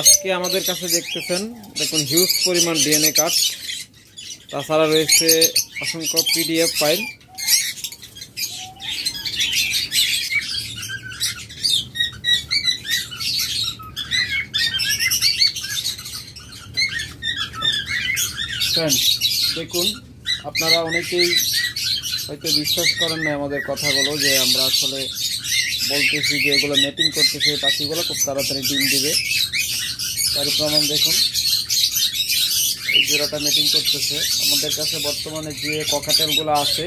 আজকে আমাদের কাছে দেখতেছেন, দেখুন হিউজ পরিমাণ ডিএনএ কার্ড, তাছাড়া রয়েছে অসংখ্য পিডিএফ ফাইল। দেখুন, আপনারা অনেকেই হয়তো বিশ্বাস করেন না আমাদের কথাগুলো, যে আমরা আসলে বলতেছি যে এগুলো ম্যাটিং করতেছে, পাখিগুলো খুব তাড়াতাড়ি ডিম দিবে। তার প্রমাণ দেখুন, এই জোড়াটা ম্যাটিং করতেছে। আমাদের কাছে বর্তমানে যে ককাটেলগুলো আছে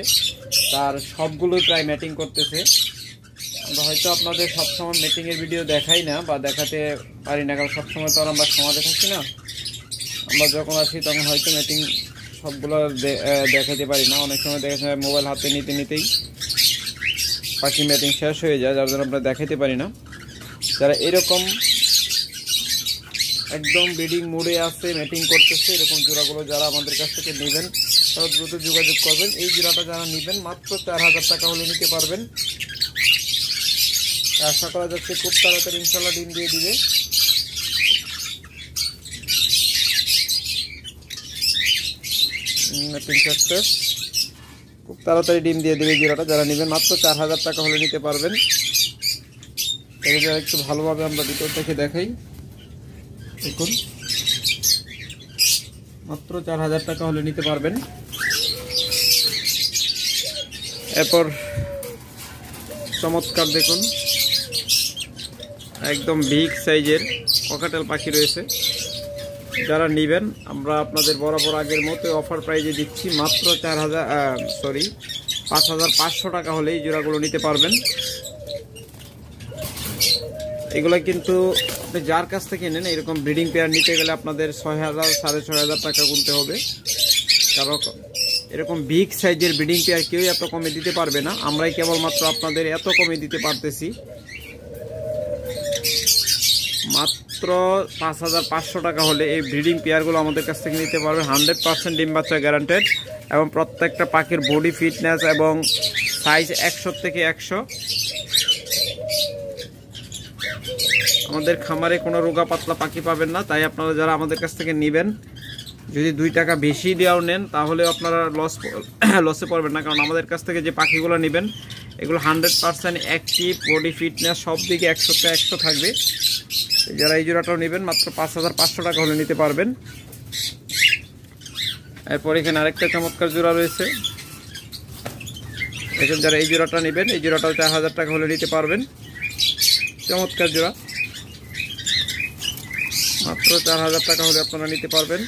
তার সবগুলোই প্রায় ম্যাটিং করতেছে। আমরা হয়তো আপনাদের সবসময় ম্যাটিংয়ের ভিডিও দেখাই না বা দেখাতে পারি না, কারণ সবসময় তো আর আমরা সমাজে থাকি না। আমরা যখন আসি তখন হয়তো ম্যাটিং সবগুলো দেখাতে পারি না। অনেক সময় দেখা যায় মোবাইল হাতে নিতে নিতেই পাখি ম্যাটিং শেষ হয়ে যায়, যার জন্য আমরা দেখাতে পারি না। যারা এরকম একদম ব্রিডিং মোডে আছে, ম্যাটিং করতেছে, এরকম জোড়াগুলো যারা আমাদের কাছ থেকে নেবেন তারা দ্রুত যোগাযোগ করবেন। এই জোড়াটা যারা নেবেন মাত্র 4000 টাকা হলে নিতে পারবেন। আশা করা যাচ্ছে খুব তাড়াতাড়ি ইনশাল্লাহ ডিম দিয়ে দিবে। খুব তাড়াতাড়ি ডিম দিয়ে দেবে জোড়াটা। যারা নেবেন মাত্র 4000 টাকা হলে নিতে পারবেন। একটু ভালোভাবে আমরা ভিতর থেকে দেখাই। দেখুন, মাত্র 4000 টাকা হলে নিতে পারবেন। এরপর চমৎকার দেখুন, একদম বিগ সাইজের ককাটেল পাখি রয়েছে। যারা নেবেন আমরা আপনাদের বরাবর আগের মতো অফার প্রাইজে দিচ্ছি মাত্র 5500 টাকা হলে এই জোড়াগুলো নিতে পারবেন। এগুলো কিন্তু আপনি যার কাছ থেকে নেন, এরকম ব্রিডিং পেয়ার নিতে গেলে আপনাদের 6000 6500 টাকা গুনতে হবে। কারণ এরকম বিগ সাইজের ব্রিডিং পেয়ার কেউ এত কমে দিতে পারবে না। আমরাই কেবলমাত্র আপনাদের এত কমে দিতে পারতেছি। মাত্র 5500 টাকা হলে এই ব্রিডিং পেয়ারগুলো আমাদের কাছ থেকে নিতে পারবে। 100% ডিম বাচ্চা গ্যারান্টেড এবং প্রত্যেকটা পাখির বডি ফিটনেস এবং সাইজ 100 থেকে 100। আমাদের খামারে কোনো রোগা পাতলা পাখি পাবেন না। তাই আপনারা যারা আমাদের কাছ থেকে নেবেন, যদি 2 টাকা বেশি দেওয়াও নেন তাহলে আপনারা লসে পড়বেন না। কারণ আমাদের কাছ থেকে যে পাখিগুলো নেবেন এগুলো 100% অ্যাক্টিভ, বডি ফিটনেস সব দিকে 100 তে 100 থাকবে। যারা এই জোড়াটাও নেবেন মাত্র 5500 টাকা হলে নিতে পারবেন। এরপর এখানে আরেকটা চমৎকার জোড়া রয়েছে। এখন যারা এই জোড়াটা নেবেন, এই জোড়াটাও 4000 টাকা হলে নিতে পারবেন। চমৎকার জোড়া, মাত্র 4000 টাকা হলে আপনারা নিতে পারবেন।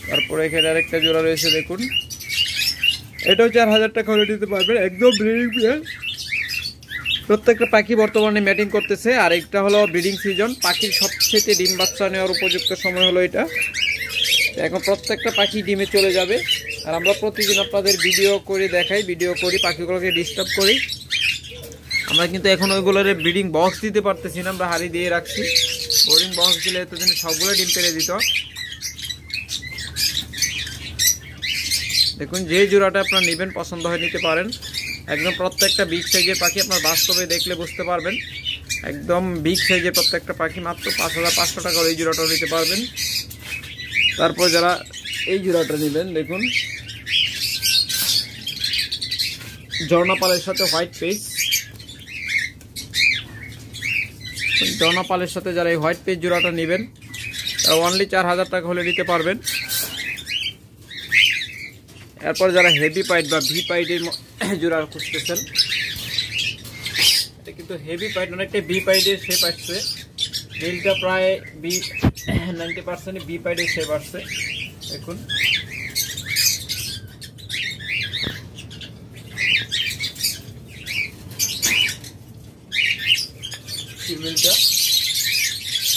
তারপরে এখানে আরেকটা জোড়া রয়েছে, দেখুন এটাও 4000 টাকা হলে নিতে পারবেন। একদম ব্রিডিং পেয়ার, প্রত্যেকটা পাখি বর্তমানে ম্যাটিং করতেছে। আর একটা হলো ব্রিডিং সিজন, পাখির সবচেয়ে ডিম বাচ্চা নেওয়ার উপযুক্ত সময় হলো এটা। এখন প্রত্যেকটা পাখি ডিমে চলে যাবে। আর আমরা প্রতিদিন আপনাদের ভিডিও করে দেখাই, ভিডিও করি, পাখিগুলোকে ডিস্টার্ব করি। আমরা কিন্তু এখন ওইগুলোর ব্রিডিং বক্স দিতে পারতেছি না, আমরা হাড়ি দিয়ে রাখছি। ব্রিডিং বক্স দিলে এতদিন সবগুলো ডিম পেড়ে দিত। দেখুন, যে জোড়াটা আপনারা নেবেন পছন্দ হয় নিতে পারেন। একদম প্রত্যেকটা বিগ সাইজের পাখি, আপনার বাস্তবে দেখলে বুঝতে পারবেন। একদম বিগ সাইজের প্রত্যেকটা পাখি, মাত্র 5500 টাকা এই জোড়াটাও নিতে পারবেন। তারপর যারা এই জোড়াটা নেবেন, দেখুন ঝর্ণাপালের সাথে হোয়াইট পেজ, ঝর্ণাপালের সাথে যারা এই হোয়াইট পেজ জোড়াটা নেবেন তারা অনলি 4000 টাকা হলে নিতে পারবেন। এরপর যারা হেভি পাইট বা ভি পাইটের জোড়া খুঁজতেছেন, এটা কিন্তু হেভি পাইট, অনেকটা ভি পাইটের শেপ আসছে। মেলটা প্রায় 90% ভি পাইটের শেপ আসছে। দেখুন, ফিমেলটা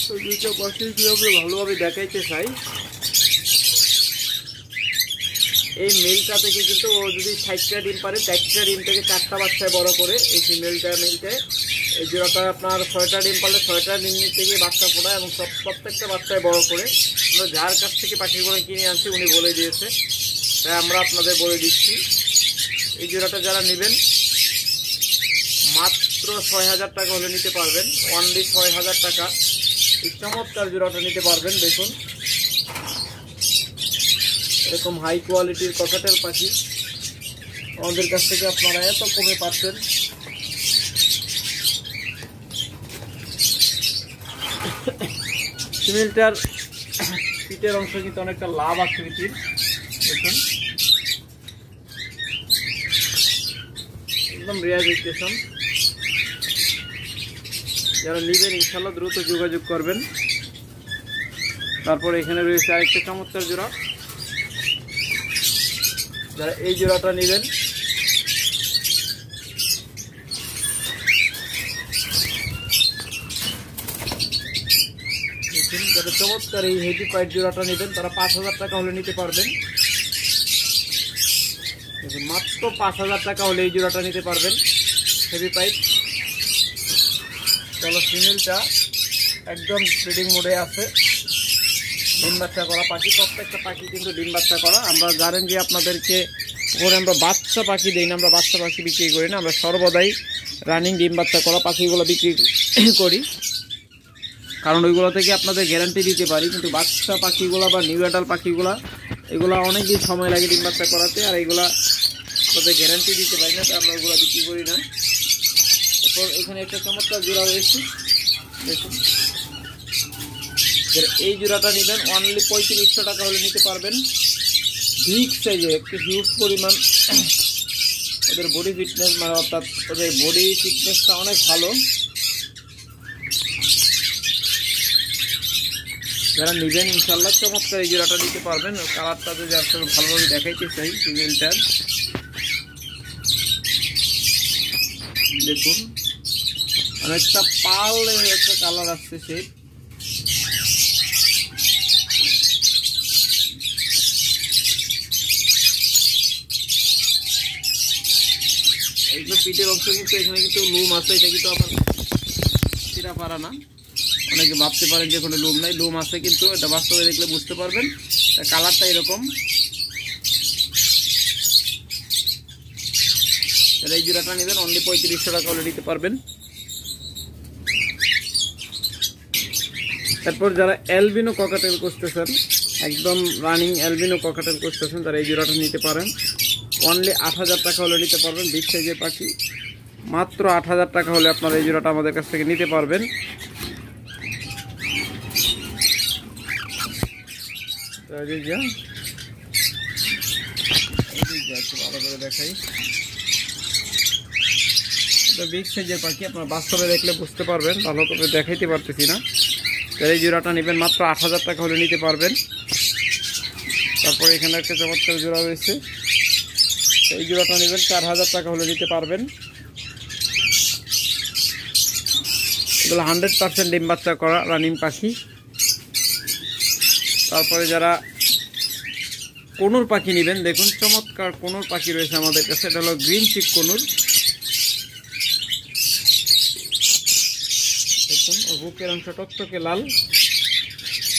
তো দুইটা পাখির কিভাবে ভালোভাবে দেখাইতে চাই। এই মেলটা থেকে কিন্তু ও যদি 60টা ডিম পারে, 4টা ডিম থেকে 4টা বাচ্চায় বড় করে এই ফিমেলটায় এই জোড়াটা আপনার 6টা ডিম পারলে 6টা ডিম থেকে বাচ্চা ফোটায় এবং প্রত্যেকটা বাচ্চায় বড় করে। আমরা যার কাছ থেকে পাখিগুলো কিনে আনছি উনি বলে দিয়েছে, তাই আমরা আপনাদের বলে দিচ্ছি। এই জোড়াটা যারা নেবেন মাত্র মাত্র ৬০০০ টাকা হলে নিতে পারবেন, অনলি ৬০০০ টাকা এই চমৎকার জোড়াটা নিতে পারবেন। দেখুন এরকম হাই কোয়ালিটির ককাটেল পাখি আমাদের কাছ থেকে আপনারা এত কমে পাচ্ছেন। ফিমেলটার পিঠের অংশ কিন্তু অনেকটা লাভ আকৃতির। দেখুন একদম রেয়ার ভেজিটেশন। যারা নিবেন ইনশাল্লাহ দ্রুত যোগাযোগ করবেন। তারপর এখানে রয়েছে আরেকটা চমৎকার জোড়া, যারা এই জোড়াটা নেবেন যারা চমৎকার এই হেভি পাইট জোড়াটা নেবেন তারা ৫০০০ টাকা হলে নিতে পারবেন। মাত্র ৫০০০ টাকা হলে এই জোড়াটা নিতে পারবেন হেভি পাইপ। চলো ফিমেলটা একদম ব্রিডিং মোডে আছে, ডিম বাচ্চা করা পাখি। প্রত্যেকটা পাখি কিন্তু ডিম বাচ্চা করা। আমরা জানেন যে আপনাদেরকে ওখানে আমরা বাচ্চা পাখি দিই না, আমরা বাচ্চা পাখি বিক্রি করি না, আমরা সর্বদাই রানিং ডিম বাচ্চা করা পাখিগুলো বিক্রি করি, কারণ ওইগুলো থেকে আপনাদের গ্যারান্টি দিতে পারি। কিন্তু বাচ্চা পাখিগুলো বা নিউ অ্যাডাল্ট পাখিগুলো এগুলো অনেক দিন সময় লাগে ডিম বাচ্চা করাতে, আর এইগুলা আপনাদের গ্যারান্টি দিতে পারি না, তাই আমরা ওইগুলো বিক্রি করি না। তারপর এখানে একটা চমৎকার জোড়া রয়েছে, দেখুন এই জোড়াটা নেবেন অনলি ৩৫০০ টাকা হলে নিতে পারবেন। বিগ সাইজের একটু হিউজ পরিমাণ ওদের বডি ফিটনেস, মানে অর্থাৎ ওদের বডি ফিটনেসটা অনেক ভালো। যারা নেবেন ইনশাল্লাহ চমৎকার এই জোড়াটা নিতে পারবেন। কালারটা যদি আসলে ভালোভাবে দেখাইতে চাই ফিমেলটার, দেখুন অনেকটা পাল একটা কালার আসছে সে। এইগুলো পিঠের অংশ কিন্তু এখানে কিন্তু লুম আছে, এটা কিন্তু আবার চিরা পারা না। অনেকে ভাবতে পারেন যে কোনো লুম নাই, লুম আছে, কিন্তু এটা বাস্তবে দেখলে বুঝতে পারবেন। কালারটা এরকম। এই জোড়াটা নেবেন অনলি ৩৫০০ টাকা হলে নিতে পারবেন। তারপর যারা অ্যালবিনো ককাটেল করতেছেন, একদম রানিং অ্যালবিনো ককাটেল করতেছেন, তারা এই জোড়াটা নিতে পারেন অনলি ৮০০০ টাকা হলে নিতে পারবেন। বিগ সাইজের পাখি মাত্র ৮০০০ টাকা হলে আপনারা এই জোড়াটা আমাদের কাছ থেকে নিতে পারবেন। ভালো করে দেখাই, বিগ সাইজের পাখি, আপনারা বাস্তবে দেখলে বুঝতে পারবেন, ভালো করে দেখাইতে পারতেছি না। এই জোড়াটা নেবেন মাত্র ৮০০০ টাকা হলে নিতে পারবেন। তারপরে এখানে একটা চমৎকার জোড়া রয়েছে, এই জোড়াটা নেবেন ৪০০০ টাকা হলে নিতে পারবেন। এগুলো 100% ডিম বাচ্চা করা রানিং পাখি। তারপরে যারা কোনুর পাখি নেবেন, দেখুন চমৎকার কোনুর পাখি রয়েছে আমাদের কাছে। এটা হলো গ্রিন চিক কোনুর। দেখুন ওর বুকের অংশ টকটকে লাল,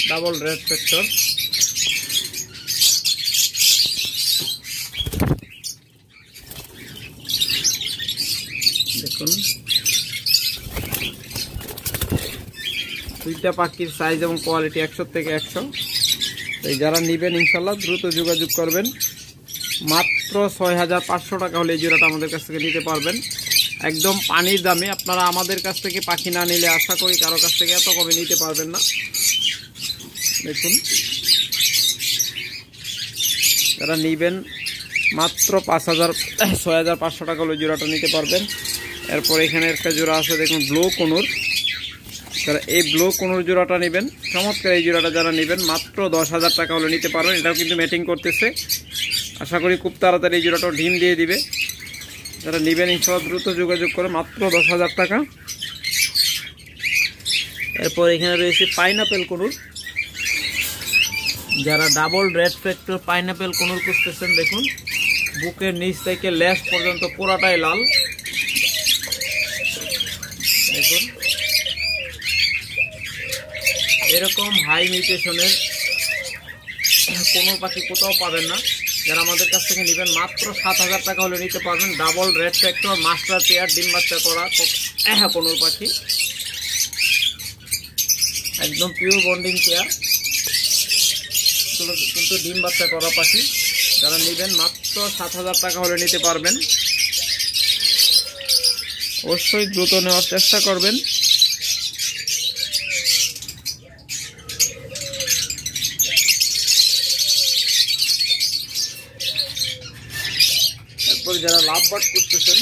ডাবল রেড ফ্যাক্টর। দেখুন দুইটা পাখির সাইজ এবং কোয়ালিটি ১০০ থেকে ১০০। তাই যারা নেবেন ইনশাল্লাহ দ্রুত যোগাযোগ করবেন। মাত্র ৬৫০০ টাকা হলে এই জোড়াটা আমাদের কাছ থেকে নিতে পারবেন একদম পানির দামে। আপনারা আমাদের কাছ থেকে পাখি না নিলে আশা করি কারো কাছ থেকে এত কমে নিতে পারবেন না। দেখুন যারা নেবেন মাত্র ৬৫০০ টাকা হলে জোড়াটা নিতে পারবেন। এরপর এখানে একটা জোড়া আছে, দেখুন ব্লু কোনুর। যারা এই ব্লু কোনুর জোড়াটা নেবেন, চমৎকার এই জোড়াটা যারা নেবেন মাত্র ১০০০০ টাকা হলে নিতে পারবেন। এটাও কিন্তু ম্যাটিং করতেছে, আশা করি খুব তাড়াতাড়ি এই জোড়াটাও ডিম দিয়ে দিবে। যারা নেবেন ইনশাআল্লাহ দ্রুত যোগাযোগ করে, মাত্র ১০০০০ টাকা। এরপর এখানে রয়েছে পাইনাপেল কোনুর। যারা ডাবল রেড ফ্যাক্টর পাইনাপেল কোনুর খুঁজতেছেন, দেখুন বুকের নিচ থেকে লেজ পর্যন্ত পুরাটাই লাল। দেখুন এরকম হাই মিউটেশনের কোনো পাখি কোথাও পাবেন না। যারা আমাদের কাছ থেকে নেবেন মাত্র ৭০০০ টাকা হলে নিতে পারবেন। Double red factor master pair ডিম বাচ্চা করা কোনোর পাখি, একদম পিওর বন্ডিং পেয়ার, কিন্তু ডিম বাচ্চা করা পাখি। যারা নেবেন মাত্র 7,000 টাকা হলে নিতে পারবেন। অবশ্যই দ্রুত নেওয়ার চেষ্টা করবেন। তারপরে যারা লাভ বার্ড করতেছেন,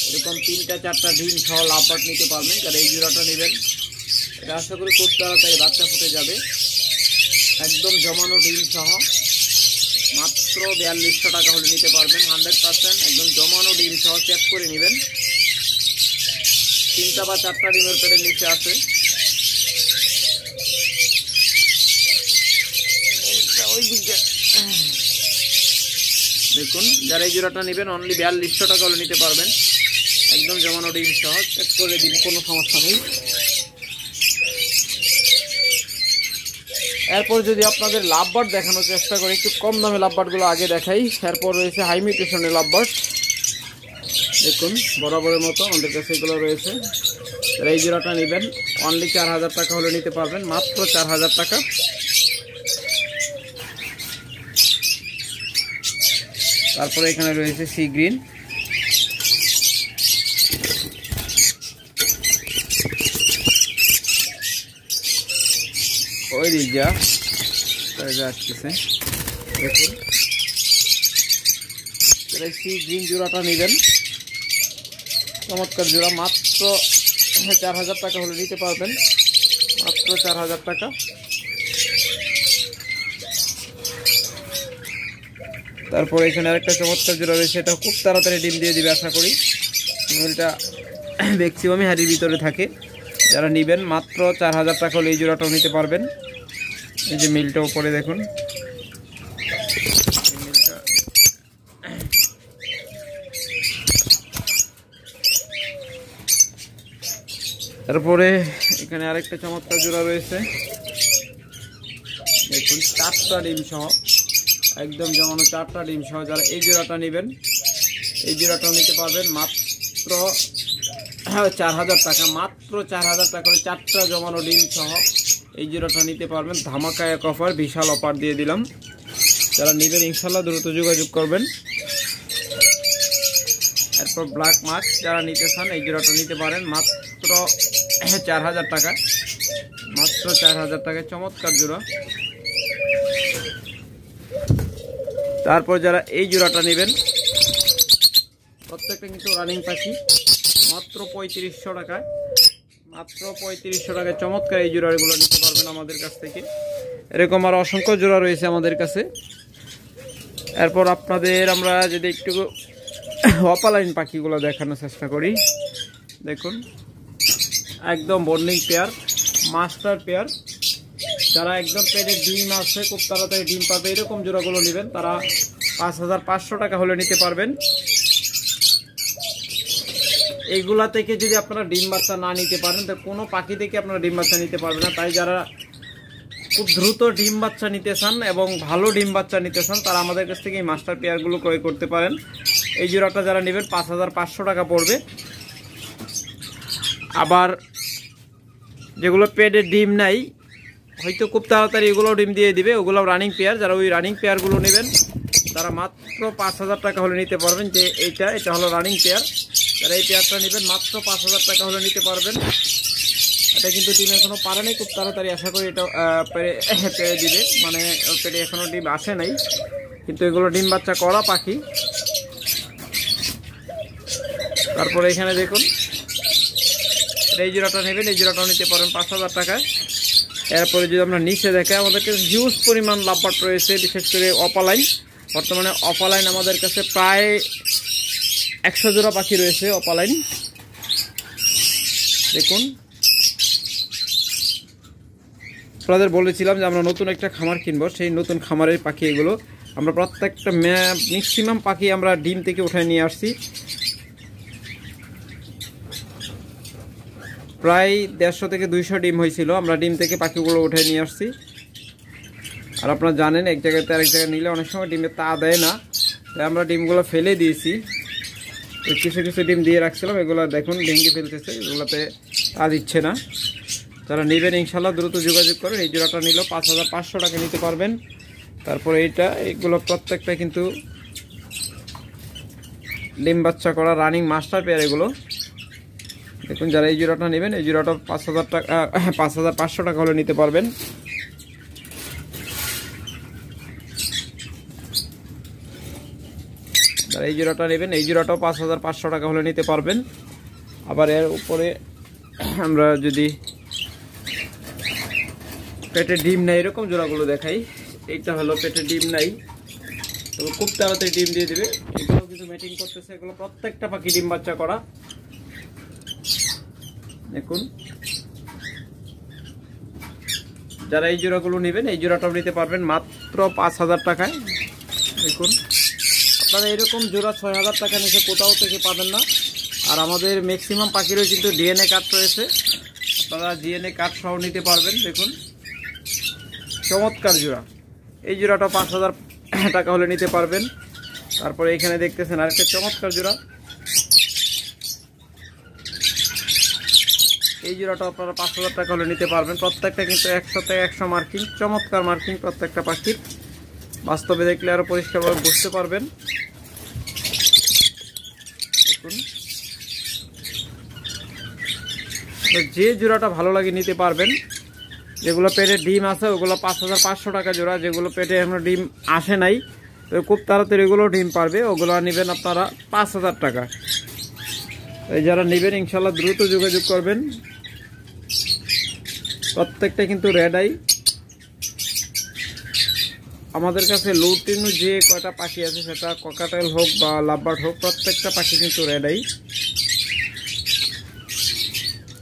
এরকম 3টা-4টা ডিম সহ লাভ বার্ড নিতে পারবেন। যারা এই জোড়াটা নেবেন, এটা আশা করি খুব তাড়াতাড়ি বাচ্চা ফুটে যাবে। একদম জমানো ডিম সহ মাত্র 4200 টাকা হলে নিতে পারবেন। 100% একদম জমানো ডিম সহ চেক করে নেবেন। 3টা বা 4টা ডিমের পেটের নিচে আছে। দেখুন, যারা এই জোড়াটা নেবেন অনলি 4200 টাকা হলে নিতে পারবেন। একদম জমানো ডিম সহ চেক করে দিন, কোনো সমস্যা নেই। এরপর যদি আপনাদের লাভবার্ড দেখানোর চেষ্টা করি, একটু কম দামে লাভবার্ডগুলো আগে দেখাই। এরপর রয়েছে হাই মিউটেশনের লাভবার্ড। দেখুন, বরাবরের মতো আমাদের কাছে এগুলো রয়েছে। যারা এই জোড়াটা নেবেন অনলি 4000 টাকা হলে নিতে পারবেন, মাত্র 4000 টাকা। তারপরে এখানে রয়েছে সি গ্রিন, ওই রিজা আসতেছে। দেখুন, সি গ্রিন জোড়াটা নেবেন, চমৎকার জোড়া, মাত্র 4000 টাকা হলে নিতে পারবেন, মাত্র 4000 টাকা। তারপরে এখানে আরেকটা চমৎকার জোড়া রয়েছে, এটা খুব তাড়াতাড়ি ডিম দিয়ে দিবে আশা করি। এটা ম্যাক্সিমামই হাড়ির ভিতরে থাকে। যারা নেবেন মাত্র 4000 টাকা হলে এই জোড়াটাও নিতে পারবেন। এই যে মিলটা উপরে দেখুন, তারপরে এখানে আরেকটা চমৎকার জোড়া রয়েছে, দেখুন 4টা ডিম সহ, একদম জমানো 4টা ডিম সহ। যারা এই জোড়াটা নেবেন, এই জোড়াটাও নিতে পারবেন মাত্র 4000 টাকা, মাত্র 4000 টাকা করে 4টা জমানো ডিম সহ এই জোড়াটা নিতে পারবেন। ধামাকা এক অফার, বিশাল অফার দিয়ে দিলাম। যারা নেবেন ইনশাল্লাহ দ্রুত যোগাযোগ করবেন। এরপর ব্ল্যাক মার্ক, যারা নিতে চান এই জোড়াটা নিতে পারেন মাত্র 4000 টাকা, মাত্র 4000 টাকায় চমৎকার জোড়া। তারপর যারা এই জোড়াটা নেবেন, প্রত্যেকটা কিন্তু রানিং পাখি, মাত্র 3500 টাকায়, মাত্র 3500 টাকায় চমৎকার এই জোড়াগুলো নিতে পারবেন আমাদের কাছ থেকে। এরকম আর অসংখ্য জোড়া রয়েছে আমাদের কাছে। এরপর আপনাদের আমরা যদি একটু অপালাইন পাখিগুলো দেখানোর চেষ্টা করি, দেখুন একদম বন্ডিং পেয়ার, মাস্টার পেয়ার। যারা একদম পেটের ডিম আছে, খুব তাড়াতাড়ি ডিম পাবে, এরকম জোড়াগুলো নেবেন, তারা 5500 টাকা হলে নিতে পারবেন। এইগুলা থেকে যদি আপনারা ডিম বাচ্চা না নিতে পারেন, তো কোনো পাখি থেকে আপনারা ডিম বাচ্চা নিতে পারবেন না। তাই যারা খুব দ্রুত ডিম বাচ্চা নিতে চান এবং ভালো ডিম বাচ্চা নিতে চান, তারা আমাদের কাছ থেকে এই মাস্টার পেয়ারগুলো ক্রয় করতে পারেন। এই জোড়াটা যারা নেবেন 5500 টাকা পড়বে। আবার যেগুলো পেটের ডিম নাই, হয়তো খুব তাড়াতাড়ি এগুলো ডিম দিয়ে দিবে, ওগুলো রানিং পেয়ার। যারা ওই রানিং পেয়ারগুলো নেবেন, তারা মাত্র 5000 টাকা হলে নিতে পারবেন। যে এটা হলো রানিং পেয়ার। যারা এই পেয়ারটা নেবেন মাত্র 5000 টাকা হলে নিতে পারবেন। এটা কিন্তু ডিম এখনো পারে নাই, খুব তাড়াতাড়ি আশা করি এটা পেরে দিবে, মানে ওর পেটে এখনো ডিম আসে নাই, কিন্তু এগুলো ডিম বাচ্চা করা পাখি। তারপরে এখানে দেখুন, এই জোড়াটা নেবেন, এই জোড়াটাও নিতে পারেন 5000 টাকায়। এরপরে যদি আমরা নিচে দেখে, আমাদের কাছে হিউজ পরিমাণ লাভবার্ড রয়েছে, বিশেষ করে অপালাইন। বর্তমানে অপালাইন আমাদের কাছে প্রায় 100 জোড়া পাখি রয়েছে অপালাইন। দেখুন, আপনাদের বলেছিলাম যে আমরা নতুন একটা খামার কিনবো, সেই নতুন খামারের পাখি এগুলো। আমরা প্রত্যেকটা ম্যাক্সিমাম পাখি আমরা ডিম থেকে উঠায় নিয়ে আসছি। প্রায় 150 থেকে 200 ডিম হয়েছিল, আমরা ডিম থেকে পাখিগুলো উঠে নিয়ে আসছি। আর আপনারা জানেন, এক জায়গাতে আরেক জায়গায় নিলে অনেক সময় ডিমের তা দেয় না, তাই আমরা ডিমগুলো ফেলে দিয়েছি। কিছু কিছু ডিম দিয়ে রাখছিলাম, এগুলো দেখুন ভেঙে ফেলতেছে, এগুলোতে তা দিচ্ছে না। যারা নেবেন ইনশাল্লাহ দ্রুত যোগাযোগ করেন। এই জোড়াটা নিল 5500 টাকা নিতে পারবেন। তারপরে এইগুলো প্রত্যেকটা কিন্তু ডিম বাচ্চা করা রানিং মাস্টার পেয়ার এগুলো দেখুন। যারা এই জোড়াটা নেবেন এই জোড়াটা 5000 টাকা 5500 টাকা হলে নিতে পারবেন। যারা এই জোড়াটা নেবেন এই জোড়াটাও 5500 টাকা হলে নিতে পারবেন। আবার এর উপরে আমরা যদি পেটে ডিম নাই এরকম জোড়াগুলো দেখাই, এইটা হলো পেটে ডিম নাই, তো খুব তাড়াতাড়ি ডিম দিয়ে দিবে। এগুলো কিন্তু ম্যাটিং করতেছে, এগুলো প্রত্যেকটা পাখি ডিম বাচ্চা করা দেখুন। যারা এই জোড়াগুলো নেবেন এই জোড়াটাও নিতে পারবেন মাত্র 5000 টাকায়। দেখুন আপনারা এরকম জোড়া 6000 টাকা নিচে কোথাও থেকে পাবেন না। আর আমাদের ম্যাক্সিমাম পাখিরও কিন্তু ডিএনএ কার্ড রয়েছে, আপনারা ডিএনএ কার্ড সহ নিতে পারবেন। দেখুন চমৎকার জোড়া, এই জোড়াটা 5000 টাকা হলে নিতে পারবেন। তারপরে এখানে দেখতেছেন আরেকটা চমৎকার জোড়া, এই জোড়াটা আপনারা 5000 টাকা হলে নিতে পারবেন। প্রত্যেকটা কিন্তু 100 থেকে 100 মার্কিং, চমৎকার মার্কিং প্রত্যেকটা পাখির, বাস্তবে দেখলে আরো পরিষ্কারভাবে বুঝতে পারবেন। দেখুন যে জোড়াটা ভালো লাগে নিতে পারবেন। যেগুলো পেটে ডিম আছে ওগুলো 5500 টাকা জোড়া, যেগুলো পেটে এখনো ডিম আসে নাই তো খুব তাড়াতাড়ি এগুলো ডিম পারবে, ওগুলো নেবেন আপনারা 5000 টাকা। এই যারা নেবেন ইনশাল্লাহ দ্রুত যোগাযোগ করবেন। প্রত্যেকটা কিন্তু রেড আই। আমাদের কাছে লুটিনো যে কয়টা পাখি আছে সেটা ককাটেল হোক বা লাভবার্ড হোক, প্রত্যেকটা পাখি কিন্তু রেড আই,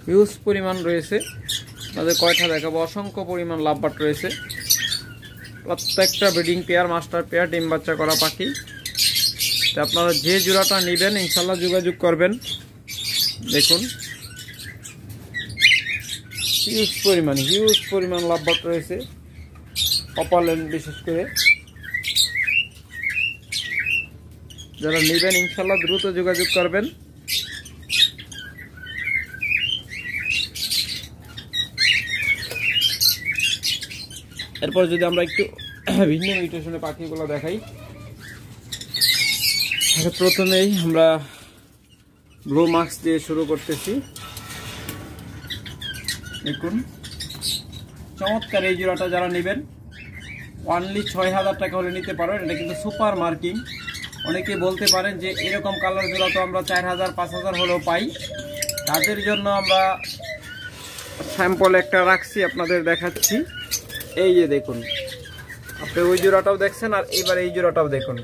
হিউজ পরিমাণ রয়েছে। আমাদের কয়টা দেখাবো, অসংখ্য পরিমাণ লাভবার্ড রয়েছে, প্রত্যেকটা ব্রিডিং পেয়ার মাস্টার পেয়ার ডিম বাচ্চা করা পাখি। আপনারা যে জোড়াটা নেবেন ইনশাল্লাহ যোগাযোগ করবেন। দেখুন হিউজ পরিমাণ লাভবার্ড রয়েছে, অপারল্যান্ড বিশেষ করে। যারা নেবেন ইনশাল্লাহ দ্রুত যোগাযোগ করবেন। এরপর যদি আমরা একটু ভিন্ন মিউটেশনে পাখিগুলো দেখাই, প্রথমেই আমরা ব্লু মাস্ক দিয়ে শুরু করতেছি। দেখুন চমৎকার এই জোড়াটা যারা নেবেন অনলি 6000 টাকা হলে নিতে পারবেন। এটা কিন্তু সুপার মার্কিং। অনেকে বলতে পারেন যে এরকম কালার জোড়া তো আমরা 4000 5000 হলেও পাই, তাদের জন্য আমরা স্যাম্পল একটা রাখছি আপনাদের দেখাচ্ছি। এই যে দেখুন, আপনি ওই জোড়াটাও দেখছেন আর এবার এই জোড়াটাও দেখুন।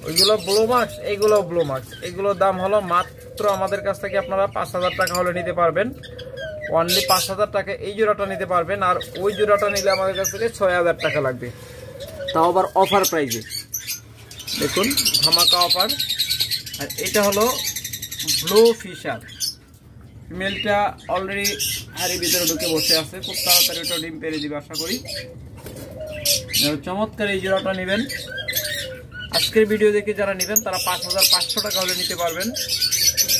ওইগুলো ব্লু মার্কস, এইগুলো ব্লু মার্কস। এগুলোর দাম হলো মাত্র আমাদের কাছ থেকে আপনারা 5000 টাকা হলে নিতে পারবেন, অনলি 5000 টাকা এই জোড়াটা নিতে পারবেন। আর ওই জোড়াটা নিলে আমাদের কাছ থেকে 6000 টাকা লাগবে, তাও আবার অফার প্রাইজে। দেখুন ধামাকা অফার। আর এটা হলো ব্লু ফিশার, ফিমেলটা অলরেডি হাড়ির ভিতরে ঢুকে বসে আছে, খুব তাড়াতাড়ি ওটা ডিম পেড়ে দিবে আশা করি। চমৎকার এই জোড়াটা নেবেন। আজকের ভিডিও দেখে যারা নেবেন তারা 5500 টাকা হলে নিতে পারবেন।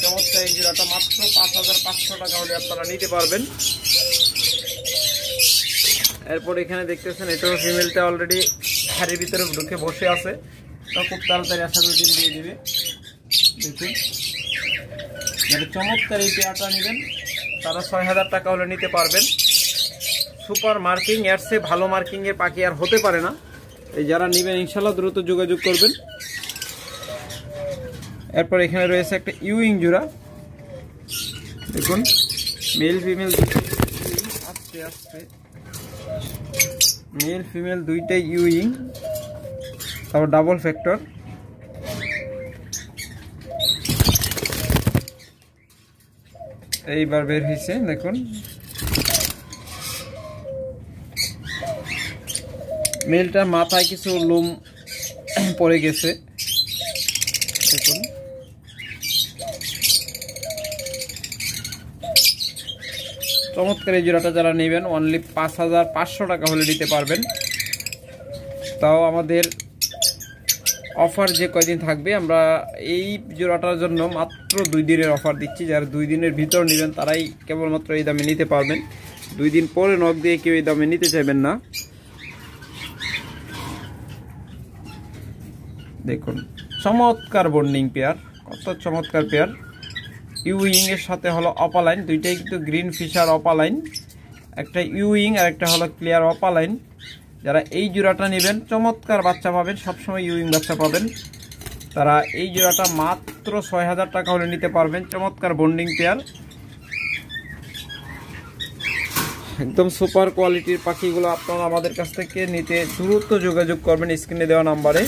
চমৎকার এই জোড়াটা মাত্র 5500 টাকা হলে আপনারা নিতে পারবেন। এরপর এখানে দেখতেছেন এটাও ফিমেলটা অলরেডি হাড়ির ভিতরে ঢুকে বসে আছে, তো খুব তাড়াতাড়ি আশা করি ডিম দিয়ে দিবে। দেখুন যারা চমৎকার এই পেয়ারটা নেবেন তারা 6000 টাকা হলে নিতে পারবেন। সুপার মার্কিং, এর চেয়ে ভালো মার্কিং এর পাখি আর হতে পারে না। এই যারা নেবেন ইনশাল্লাহ দ্রুত যোগাযোগ করবেন। এরপর এখানে রয়েছে একটা ইউইং জোড়া। দেখুন মেল ফিমেল আস্তে আস্তে, মেল ফিমেল দুইটাই ইউইং, তারপর ডাবল ফ্যাক্টর। এইবার বের হয়েছে দেখুন। মেলটার মাথায় কিছু লোম পড়ে গেছে দেখুন। চমৎকার এই জোড়াটা যারা নেবেন অনলি 5500 টাকা হলে নিতে পারবেন। তাও আমাদের অফার যে কয়দিন থাকবে, আমরা এই জোড়াটার জন্য মাত্র 2 দিনের অফার দিচ্ছি। যারা 2 দিনের ভিতর নেবেন তারাই কেবলমাত্র এই দামে নিতে পারবেন। 2 দিন পরে নক দিয়ে কেউ এই দামে নিতে চাইবেন না। দেখুন চমৎকার বন্ডিং পেয়ার, কত চমৎকার পেয়ার। ইউইং এর সাথে হলো অপালাইন, দুইটাই কিন্তু গ্রিন ফিশার অপালাইন, একটা ইউইং আর একটা হলো ক্লিয়ার অপালাইন। যারা এই জোড়াটা নেবেন চমৎকার বাচ্চা পাবেন, সবসময় ইউইং বাচ্চা পাবেন। তারা এই জোড়াটা মাত্র 6000 টাকা হলে নিতে পারবেন। চমৎকার বন্ডিং পেয়ার, একদম সুপার কোয়ালিটির পাখিগুলো আপনারা আমাদের কাছ থেকে নিতে দ্রুত যোগাযোগ করবেন স্ক্রিনে দেওয়া নাম্বারে।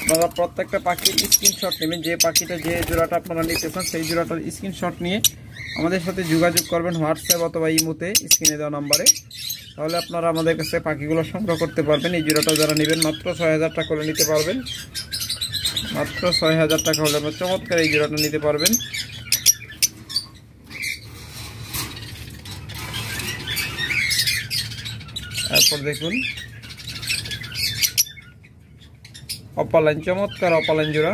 আপনারা প্রত্যেকটা পাখির স্ক্রিনশট নেবেন, যে পাখিটা যে জোড়াটা আপনারা নিতে চান সেই জোড়াটার স্ক্রিনশট নিয়ে আমাদের সাথে যোগাযোগ করবেন হোয়াটসঅ্যাপ অথবা ইমোতে স্ক্রিনে দেওয়া নাম্বারে। তাহলে আপনারা আমাদের কাছে পাখিগুলো সংগ্রহ করতে পারবেন। এই জোড়াটা যারা নেবেন মাত্র 6000 টাকা হলে নিতে পারবেন। মাত্র 6000 টাকা হলে আপনারা চমৎকার এই জোড়াটা নিতে পারবেন। তারপর দেখুন অপালাইন, চমৎকার অপালাইন জোড়া।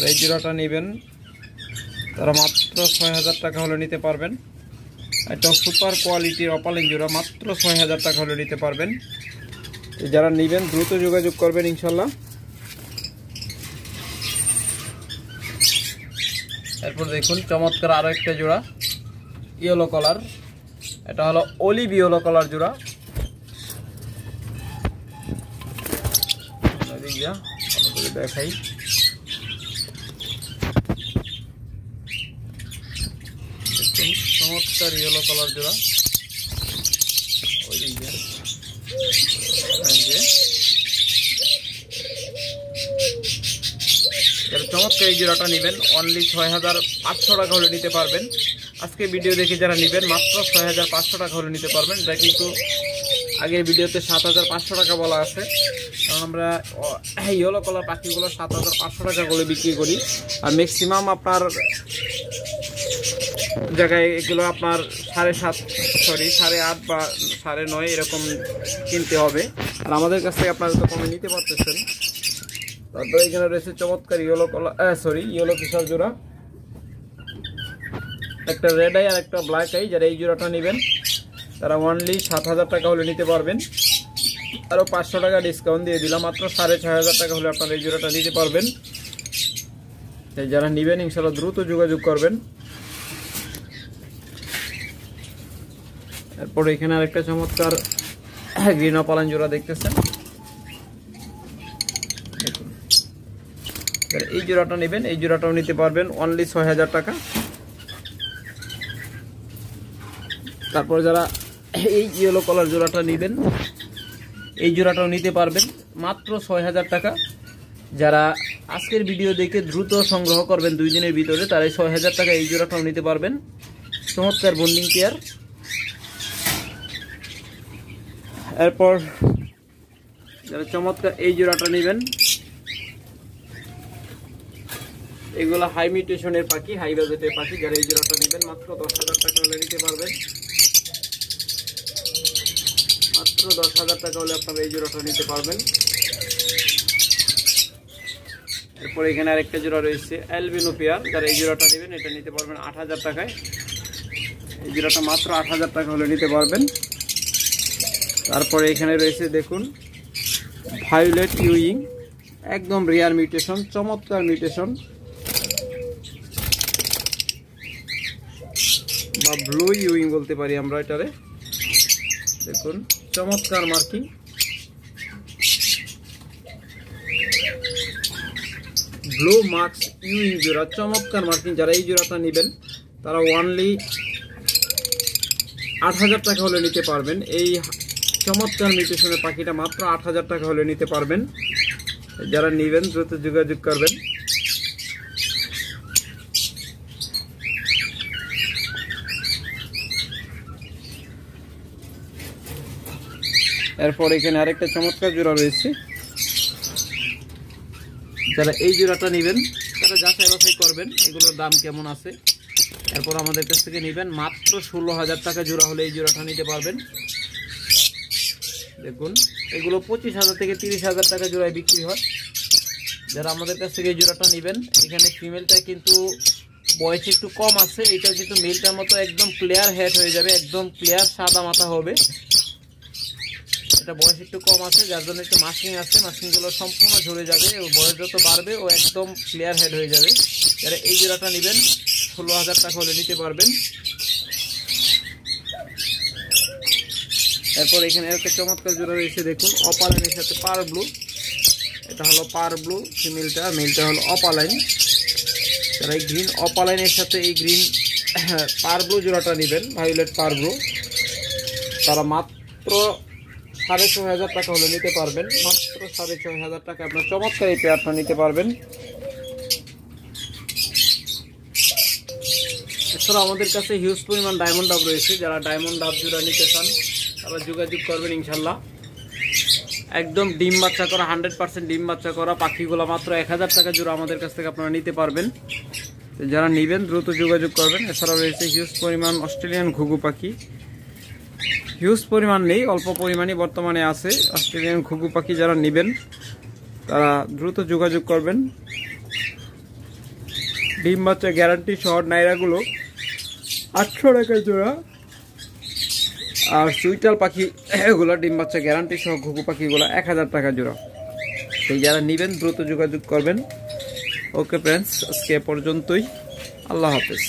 এই জোড়াটা নেবেন তারা মাত্র 6000 টাকা হলে নিতে পারবেন। এটা সুপার কোয়ালিটির অপালাইন জোড়া, মাত্র 6000 টাকা হলে নিতে পারবেন। যারা নেবেন দ্রুত যোগাযোগ করবেন ইনশাল্লাহ। এরপর দেখুন চমৎকার আরো একটা জোড়া ইয়েলো কালার, এটা হলো অলিভ ইয়েলো কালার জোড়া। দেখাই চমৎকার ইয়েলো কালার জোড়া। চমৎকার এই জোড়াটা নেবেন অনলি 6500 টাকা হলে নিতে পারবেন। আজকে ভিডিও দেখে যারা নেবেন মাত্র 6500 টাকা হলে নিতে পারবেন। এটা কিন্তু আগের ভিডিওতে 7500 টাকা বলা আছে, কারণ আমরা ইয়েলো কালার পাখিগুলো 7500 টাকা করে বিক্রি করি। আর ম্যাক্সিমাম আপনার জায়গায় এগুলো আপনার 8.5 বা 9.5 এরকম কিনতে হবে। আর আমাদের কাছ থেকে আপনারা তো কমে নিতে পারতেছেন। তারপরে এখানে রয়েছে চমৎকার ইয়েলো ফিশার জোড়া, একটা রেড আই আর একটা ব্ল্যাক আই। যারা এই জোড়াটা নেবেন তারা অনলি 7000 টাকা হলে নিতে পারবেন। আরো 500 টাকা ডিসকাউন্ট দিয়ে দিলাম, মাত্র 6500 টাকা হলে আপনারা এই জোড়াটা নিতে পারবেন। যারা নেবেন ইনশাআল্লাহ দ্রুত যোগাযোগ করবেন। এরপর এখানে আরেকটা চমৎকার গ্রিন অপালাইন জোড়া দেখতেছেন। এই জোড়াটা নেবেন, এই জোড়াটাও নিতে পারবেন অনলি 6000 টাকা। তারপর যারা এই ইয়েলো কালার জোড়াটা নেবেন এই জোড়াটাও নিতে পারবেন মাত্র 6000 টাকা। যারা আজকের ভিডিও দেখে দ্রুত সংগ্রহ করবেন 2 দিনের ভিতরে তারা 6000 টাকা এই জোড়াটাও নিতে পারবেন। চমৎকার বন্ডিং পেয়ার। এরপর যারা চমৎকার এই জোড়াটা নেবেন, এগুলো হাই মিউটেশনের পাখি, হাই বাজেটের পাখি। যারা এই জোড়াটা নেবেন মাত্র 10000 টাকা হলে নিতে পারবেন। মাত্র 10000 টাকা হলে আপনারা এই জোড়াটা নিতে পারবেন। এরপর এখানে আরেকটা জোড়া রয়েছে অ্যালবিনো পেয়ার। যারা এই জোড়াটা নেবেন এটা নিতে পারবেন 8000 টাকায়। এই জোড়াটা মাত্র 8000 টাকা হলে নিতে পারবেন। তারপরে এখানে রয়েছে দেখুন ভায়োলেট ইউইং, একদম রেয়ার মিউটেশন, চমৎকার মিউটেশন বা ব্লু ইউইং বলতে পারি আমরা এটারে। দেখুন চমৎকার মার্কিং, ব্লু মার্কস ইউইং জোড়া, চমৎকার মার্কিং। যারা এই জোড়াটা নেবেন তারা অনলি 8000 টাকা হলে নিতে পারবেন। এই চমৎকার মিউটেশনের পাখিটা মাত্র 8000 টাকা হলে নিতে পারবেন। যারা নেবেন দ্রুত যোগাযোগ করবেন। এরপর এখানে আরেকটা চমৎকার জোড়া রয়েছে। যারা এই জোড়াটা নেবেন তারা যাচাই বাছাই করবেন এগুলোর দাম কেমন আছে। এরপর আমাদের কাছ থেকে নেবেন মাত্র 16,000 টাকা জোড়া হলে এই জোড়াটা নিতে পারবেন। দেখুন এগুলো 25,000 থেকে 30,000 টাকা জোড়ায় বিক্রি হয়। যারা আমাদের কাছ থেকে এই জোড়াটা নেবেন, এখানে ফিমেলটা কিন্তু বয়স একটু কম আছে, এটা কিন্তু মেলটার মতো একদম ক্লিয়ার হেড হয়ে যাবে, একদম ক্লিয়ার সাদা মাথা হবে। এটা বয়স একটু কম আছে যার জন্য একটু মাস্কিং আছে, মাস্কিংগুলো সম্পূর্ণ ঝরে যাবে, ও বয়স যত বাড়বে ও একদম ক্লিয়ার হেড হয়ে যাবে। যারা এই জোড়াটা নেবেন 16,000 টাকা হলে নিতে পারবেন। এরপর এখানে একটা চমৎকার জোড়া রয়েছে, দেখুন অপালাইনের সাথে পার ব্লু। এটা হলো পার ব্লু ফিমেলটা, মেলটা হলো অপালাইন। যারা এই গ্রিন অপালাইনের সাথে এই গ্রিন পার ব্লু জোড়াটা নেবেন, ভায়োলেট পার ব্লু, তারা মাত্র 6,500 টাকা হলে নিতে পারবেন। মাত্র 6,500 টাকা আপনার চমৎকার এই পেয়ারটা নিতে পারবেন। এছাড়া আমাদের কাছে হিউজ পরিমাণ ডায়মন্ড ডাব রয়েছে, যারা ডায়মন্ড ডাব জোড়া নিতে চান তারা যোগাযোগ করবেন ইনশাল্লাহ। একদম ডিম বাচ্চা করা 100% ডিম বাচ্চা করা পাখিগুলো মাত্র 1,000 টাকা জোড়া আমাদের কাছ থেকে আপনারা নিতে পারবেন। যারা নেবেন দ্রুত যোগাযোগ করবেন। এছাড়াও রয়েছে হিউজ পরিমাণ অস্ট্রেলিয়ান ঘুঘু পাখি, হিউজ পরিমাণ নেই, অল্প পরিমাণই বর্তমানে আছে অস্ট্রেলিয়ান ঘুঘু পাখি। যারা নেবেন তারা দ্রুত যোগাযোগ করবেন। ডিম বাচ্চা গ্যারান্টি সহ নাইরাগুলো 800 টাকা জোড়া, আর সুইটাল পাখি এগুলো ডিম বাচ্চা গ্যারান্টি সহ ঘুঘু পাখিগুলো 1,000 টাকা জোড়া। এই যারা নেবেন দ্রুত যোগাযোগ করবেন। ওকে ফ্রেন্ডস, আজকে পর্যন্তই, আল্লাহ হাফেজ।